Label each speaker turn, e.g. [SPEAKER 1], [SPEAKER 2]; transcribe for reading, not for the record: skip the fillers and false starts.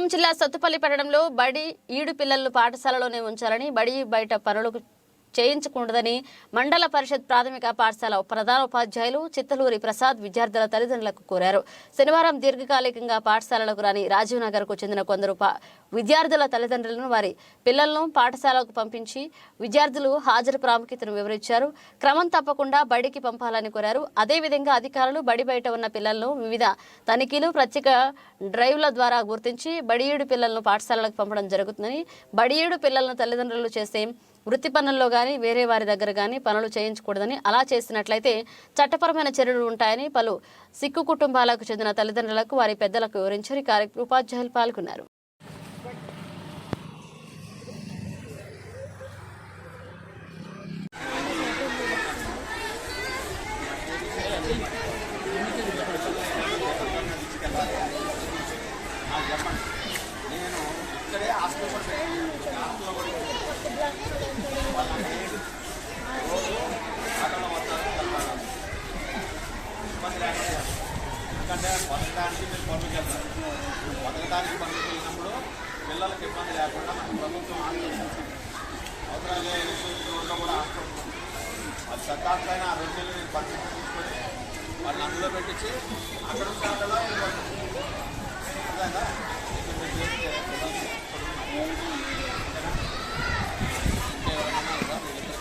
[SPEAKER 1] ఖమ్మం జిల్లా సత్తుపల్లి పట్టణంలో బడి ఈడు పిల్లలను పాఠశాలలోనే ఉంచాలని బడి బయట పనులకు చేయించకూడదని మండల పరిషత్ ప్రాథమిక పాఠశాల ప్రధానోపాధ్యాయులు చిత్తలూరి ప్రసాద్ విద్యార్థుల తల్లిదండ్రులకు కోరారు. శనివారం దీర్ఘకాలికంగా పాఠశాలలకు రాని రాజీవ్ నగర్ కు చెందిన కొందరు విద్యార్థుల తల్లిదండ్రులను వారి పిల్లలను పాఠశాలకు పంపించి విద్యార్థులు హాజరు ప్రాముఖ్యతను వివరించారు. క్రమం తప్పకుండా బడికి పంపాలని కోరారు. అదేవిధంగా అధికారులు బడి బయట ఉన్న పిల్లలను వివిధ తనిఖీలు ప్రత్యేక డ్రైవ్ల ద్వారా గుర్తించి బడియేడు పిల్లలను పాఠశాలలకు పంపడం జరుగుతుందని, బడియేడు పిల్లలను తల్లిదండ్రులు చేసే వృత్తి పనుల్లో కానీ వేరే వారి దగ్గర కానీ పనులు చేయించకూడదని, అలా చేసినట్లయితే చట్టపరమైన చర్యలు ఉంటాయని పలు సిక్కు కుటుంబాలకు చెందిన తల్లిదండ్రులకు వారి పెద్దలకు వివరించారు. ఈ కార్యక్రమంలో ఉపాధ్యాయులు పాల్గొన్నారు.
[SPEAKER 2] ఎందుకంటే బతకడానికి మీరు పంపించేస్తారు. బతకడానికి పంపించినప్పుడు పిల్లలకి ఇబ్బంది లేకుండా మనకు ప్రభుత్వం అవసరాలు ఊళ్ళో కూడా అది సర్కార్కైన ఆ 2 నెలలు నేను పరిస్థితి తీసుకొని వాళ్ళని అందులో పెట్టించి అక్కడ ఉంటాలో అర్థంగా